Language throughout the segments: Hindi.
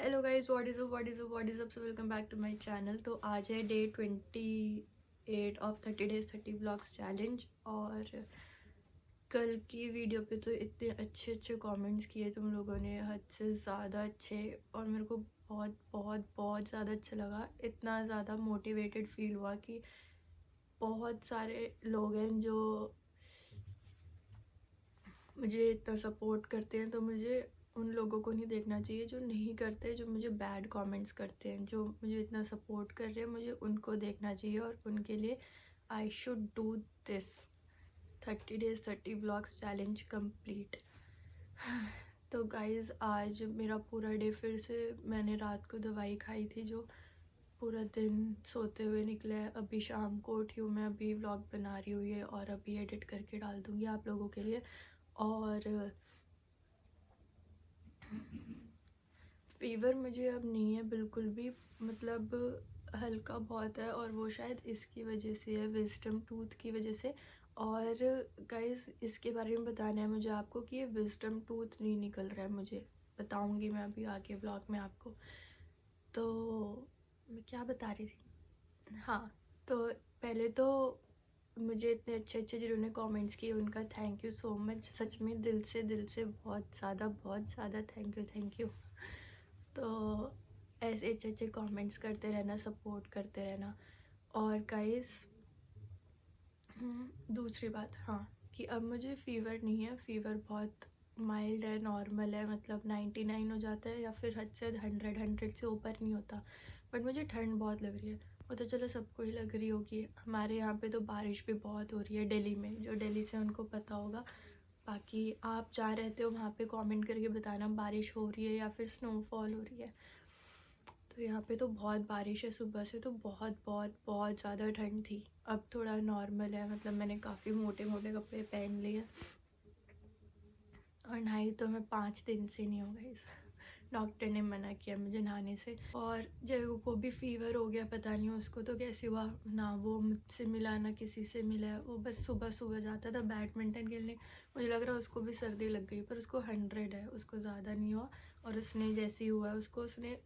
Hello guys, what is up so welcome back to my channel. तो आज है day 28 of 30 days 30 blogs challenge. और कल की वीडियो पे तो इतने अच्छे अच्छे कमेंट्स किए तुम लोगों ने, हद से ज़्यादा अच्छे। और मेरे को बहुत बहुत बहुत ज़्यादा अच्छा लगा, इतना ज़्यादा मोटिवेटेड फील हुआ कि बहुत सारे लोग हैं जो मुझे इतना सपोर्ट करते हैं। तो मुझे उन लोगों को नहीं देखना चाहिए जो नहीं करते, जो मुझे बैड कमेंट्स करते हैं। जो मुझे इतना सपोर्ट कर रहे हैं मुझे उनको देखना चाहिए और उनके लिए I should do this 30 days 30 blogs challenge complete. तो गाइज़, आज मेरा पूरा डे, फिर से मैंने रात को दवाई खाई थी जो पूरा दिन सोते हुए निकला है। अभी शाम को उठी हूँ मैं, अभी व्लॉग बना रही हूँ ये, और अभी एडिट करके डाल दूँगी आप लोगों के लिए। और फीवर मुझे अब नहीं है बिल्कुल भी, मतलब हल्का बहुत है, और वो शायद इसकी वजह से है, विजडम टूथ की वजह से। और गाइस, इसके बारे में बताना है मुझे आपको कि ये विजडम टूथ नहीं निकल रहा है, मुझे बताऊंगी मैं अभी आगे ब्लॉग में आपको। तो मैं क्या बता रही थी, हाँ। तो पहले तो मुझे इतने अच्छे अच्छे जिन्होंने कमेंट्स किए उनका थैंक यू सो मच, सच में दिल से बहुत ज़्यादा थैंक यू। तो ऐसे अच्छे अच्छे कमेंट्स करते रहना, सपोर्ट करते रहना। और गाइस, दूसरी बात, हाँ, कि अब मुझे फ़ीवर नहीं है। फ़ीवर बहुत माइल्ड है, नॉर्मल है, मतलब 99 हो जाता है या फिर हद से 100 से ऊपर नहीं होता। बट मुझे ठंड बहुत लग रही है। वो तो चलो सबको ही लग रही होगी, हमारे यहाँ पे तो बारिश भी बहुत हो रही है दिल्ली में, जो दिल्ली से उनको पता होगा। बाकी आप जहाँ रहते हो वहाँ पे कमेंट करके बताना बारिश हो रही है या फिर स्नोफॉल हो रही है। तो यहाँ पे तो बहुत बारिश है, सुबह से तो बहुत बहुत बहुत ज़्यादा ठंड थी। अब थोड़ा नॉर्मल है, मतलब मैंने काफ़ी मोटे मोटे कपड़े पहन लिए। और नहाई तो मैं 5 दिन से नहीं हो गई, डॉक्टर ने मना किया मुझे नहाने से। और जब को भी फीवर हो गया, पता नहीं उसको तो कैसे हुआ, ना वो मुझसे मिला ना किसी से मिला। वो बस सुबह सुबह जाता था बैडमिंटन खेलने, मुझे लग रहा है उसको भी सर्दी लग गई, पर उसको 100 है, उसको ज़्यादा नहीं हुआ। और उसने जैसे ही हुआ उसको, उसने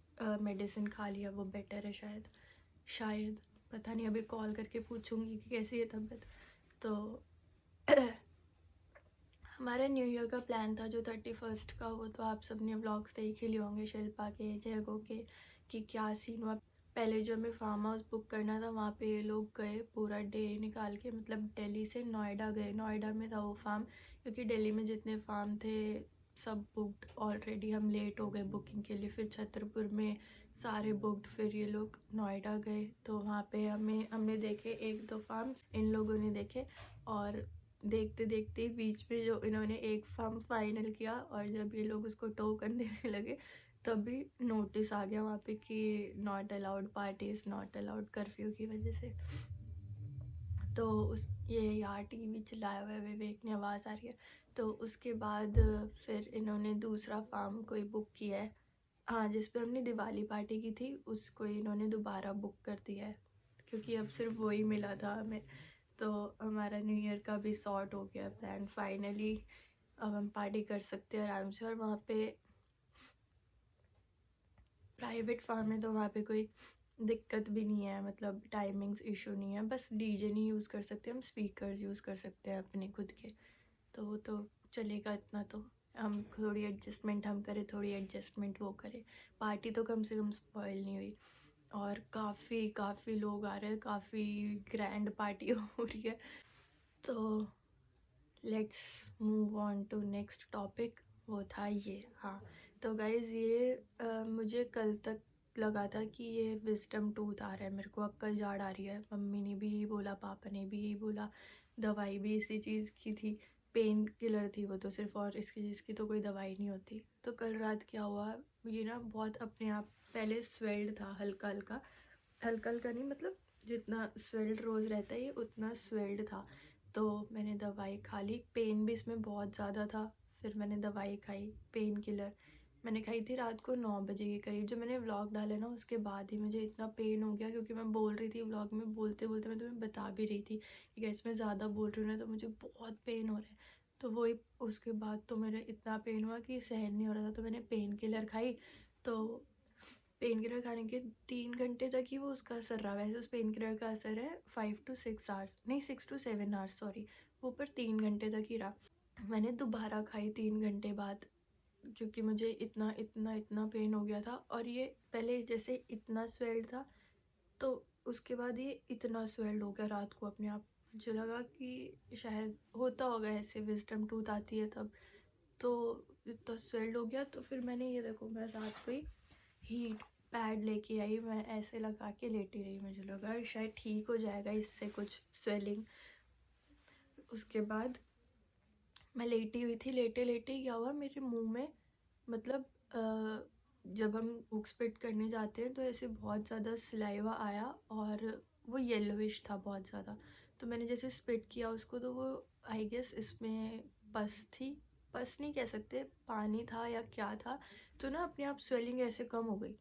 मेडिसिन खा लिया, वो बेटर है शायद, शायद पता नहीं, अभी कॉल करके पूछूंगी कि कैसी है तबीयत। तो हमारा न्यू ईयर का प्लान था जो 31 का, वो तो आप सब ने व्लॉग्स देख ही लिए होंगे, शिल्पा के, जयगो के, कि क्या सीन हुआ। पहले जो हमें फार्म हाउस बुक करना था वहाँ पे ये लोग गए पूरा डे निकाल के, मतलब दिल्ली से नोएडा गए, नोएडा में था वो फार्म, क्योंकि दिल्ली में जितने फार्म थे सब बुकड ऑलरेडी, हम लेट हो गए बुकिंग के लिए। फिर छतरपुर में सारे बुकड, फिर ये लोग नोएडा गए, तो वहाँ पे हमने देखे 1-2 फार्म्स, इन लोगों ने देखे। और देखते देखते बीच में जो इन्होंने एक फार्म फाइनल किया, और जब ये लोग उसको टोकन देने लगे तभी नोटिस आ गया वहाँ पे कि not allowed parties, not allowed, curfew की वजह से। तो उस ये यार टीवी चलाया हुआ है, विवेक ने आवाज़ आ रही है। तो उसके बाद फिर इन्होंने दूसरा फार्म कोई बुक किया है, हाँ, जिस पे हमने दिवाली पार्टी की थी उसको इन्होंने दोबारा बुक कर दिया है, क्योंकि अब सिर्फ वही मिला था हमें। तो हमारा न्यू ईयर का भी सॉर्ट हो गया प्लान फाइनली, अब हम पार्टी कर सकते हैं आराम से। और वहाँ पे प्राइवेट फार्म है तो वहाँ पे कोई दिक्कत भी नहीं है, मतलब टाइमिंग्स इशू नहीं है, बस डीजे नहीं यूज़ कर सकते, हम स्पीकर्स यूज़ कर सकते हैं अपने खुद के, तो वो तो चलेगा इतना। तो हम थोड़ी एडजस्टमेंट हम करें, थोड़ी एडजस्टमेंट वो करें, पार्टी तो कम से कम स्पॉइल नहीं हुई। और काफ़ी लोग आ रहे हैं, काफ़ी ग्रैंड पार्टी हो रही है। तो let's move on to next topic, वो था ये, हाँ। तो गाइज़, ये मुझे कल तक लगा था कि ये विजडम टूथ आ रहा है, मेरे को अक्ल झाड़ आ रही है, मम्मी ने भी यही बोला, पापा ने भी यही बोला, दवाई भी इसी चीज़ की थी, पेन किलर थी वो तो सिर्फ, और इसकी चीज़ की तो कोई दवाई नहीं होती। तो कल रात क्या हुआ, ये ना बहुत अपने आप, पहले स्वेल्ड था, हल्का हल्का, हल्का हल्का नहीं, मतलब जितना स्वेल्ड रोज़ रहता है ये उतना स्वेल्ड था। तो मैंने दवाई खा ली, पेन भी इसमें बहुत ज़्यादा था, फिर मैंने दवाई खाई, पेन किलर मैंने खाई थी रात को 9 बजे के करीब। जब मैंने व्लॉग डाला ना उसके बाद ही मुझे इतना पेन हो गया, क्योंकि मैं बोल रही थी व्लॉग में, बोलते बोलते मैं तुम्हें बता भी रही थी कि इसमें ज़्यादा बोल रही हूँ ना तो मुझे बहुत पेन हो रहा है। तो वही, उसके बाद तो मेरा इतना पेन हुआ कि सहन नहीं हो रहा था, तो मैंने पेन किलर खाई। तो पेन किलर खाने के 3 घंटे तक ही वो उसका असर रहा। वैसे उस पेन किलर का असर है 5 टू 6 आवर्स, नहीं 6 टू 7 आवर्स सॉरी, वो पर 3 घंटे तक ही रहा। मैंने दोबारा खाई 3 घंटे बाद, क्योंकि मुझे इतना इतना इतना पेन हो गया था। और ये पहले जैसे इतना स्वेल्ड था, तो उसके बाद ये इतना स्वेल्ड हो गया रात को अपने आप। मुझे लगा कि शायद होता होगा ऐसे, विजडम टूथ आती है तब, तो इतना स्वेल्ड हो गया। तो फिर मैंने ये देखो, मैं रात को ही हीट पैड लेके आई, मैं ऐसे लगा के लेटी रही। मुझे लगा शायद ठीक हो जाएगा इससे कुछ स्वेलिंग। उसके बाद मैं लेटी हुई थी, लेटे लेटे क्या हुआ मेरे मुंह में, मतलब जब हम बुक स्पिट करने जाते हैं तो ऐसे बहुत ज़्यादा सलाइवा आया, और वो येलोविश था बहुत ज़्यादा। तो मैंने जैसे स्पिट किया उसको, तो वो आई गेस इसमें पस थी, पस नहीं कह सकते, पानी था या क्या था। तो ना अपने आप स्वेलिंग ऐसे कम हो गई,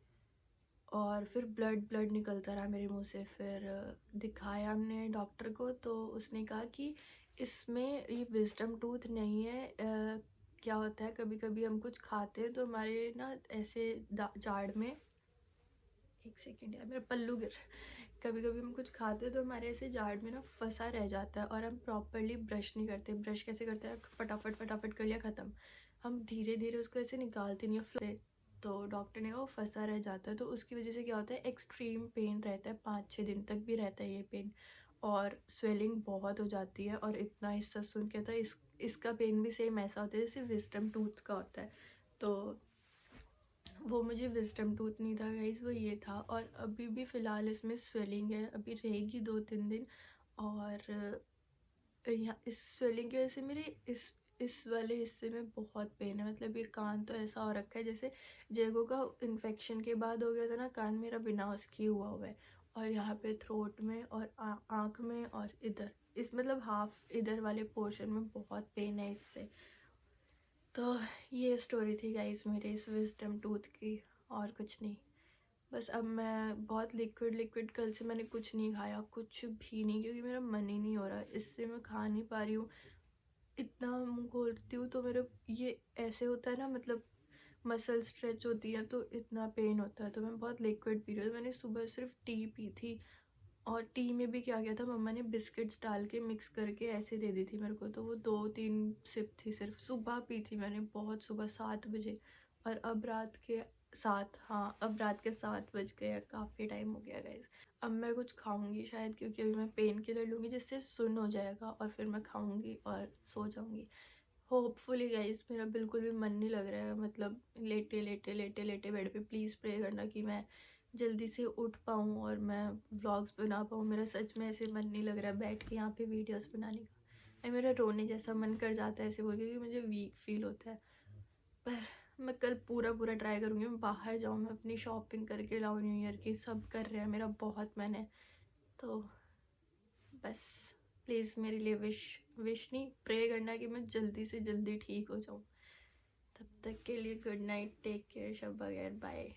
और फिर ब्लड ब्लड निकलता रहा मेरे मुंह से। फिर दिखाया हमने डॉक्टर को, तो उसने कहा कि इसमें ये विजडम टूथ नहीं है। क्या होता है, कभी कभी हम कुछ खाते हैं तो हमारे ना ऐसे जाड़ में, एक सेकेंड यार मेरा पल्लू गिर, कभी कभी हम कुछ खाते हैं तो हमारे ऐसे जाड़ में ना फंसा रह जाता है, और हम प्रॉपरली ब्रश नहीं करते। ब्रश कैसे करते हैं, फटाफट फटाफट कर लिया ख़त्म, हम धीरे धीरे उसको ऐसे निकालते नहीं है। तो डॉक्टर ने कहा वो फंसा रह जाता है, तो उसकी वजह से क्या होता है, एक्सट्रीम पेन रहता है, 5-6 दिन तक भी रहता है ये पेन, और स्वेलिंग बहुत हो जाती है। और इतना हिस्सा सुन के था, इसका पेन भी सेम ऐसा होता है जैसे विजडम टूथ का होता है। तो वो मुझे विजडम टूथ नहीं था गाइस, वो ये था। और अभी भी फ़िलहाल इसमें स्वेलिंग है, अभी रहेगी 2-3 दिन। और यहाँ इस स्वेलिंग की वजह से मेरे इस वाले हिस्से में बहुत पेन है। मतलब ये कान तो ऐसा हो रखा है जैसे जेगो का इन्फेक्शन के बाद हो गया था ना, कान मेरा बिना उसके हुआ है। और यहाँ पे थ्रोट में और आँख में और इधर, इस मतलब हाफ इधर वाले पोर्शन में बहुत पेन है इससे। तो ये स्टोरी थी गाइस मेरे इस विजडम टूथ की, और कुछ नहीं। बस अब मैं बहुत लिक्विड लिक्विड, कल से मैंने कुछ नहीं खाया, कुछ भी नहीं, क्योंकि मेरा मन ही नहीं हो रहा, इससे मैं खा नहीं पा रही हूँ। इतना मुंह खोलती हूँ तो मेरे ये ऐसे होता है ना, मतलब मसल स्ट्रेच होती है तो इतना पेन होता है। तो मैं बहुत लिक्विड पी रही हूँ। मैंने सुबह सिर्फ टी पी थी, और टी में भी क्या किया था, मम्मा ने बिस्किट्स डाल के मिक्स करके ऐसे दे दी थी मेरे को, तो वो 2-3 सिप थी सिर्फ। सुबह पी थी मैंने, बहुत सुबह 7 बजे। और अब रात के 7, हाँ अब रात के 7 बज गए, काफ़ी टाइम हो गया गाइस। अब मैं कुछ खाऊंगी शायद, क्योंकि अभी मैं पेन किलर लूँगी जिससे सुन हो जाएगा, और फिर मैं खाऊंगी और सो जाऊंगी होपफुली गाइस। मेरा बिल्कुल भी मन नहीं लग रहा है, मतलब लेटे लेटे लेटे लेटे बेड पे। प्लीज़ प्रे करना कि मैं जल्दी से उठ पाऊँ और मैं व्लॉग्स बना पाऊँ। मेरा सच में ऐसे मन नहीं लग रहा है बैठ के यहाँ पे वीडियोस बनाने का। मेरा रोने जैसा मन कर जाता है ऐसे बोल के, क्योंकि मुझे वीक फील होता है। पर मैं कल पूरा पूरा ट्राई करूँगी, मैं बाहर जाऊँ, मैं अपनी शॉपिंग करके लाऊँ न्यू ईयर की। सब कर रहे हैं, मेरा बहुत मन है। तो बस प्लीज़ मेरे लिए विश नहीं, प्रे करना कि मैं जल्दी से जल्दी ठीक हो जाऊँ। तब तक के लिए गुड नाइट, टेक केयर, शब बगैर, बाय।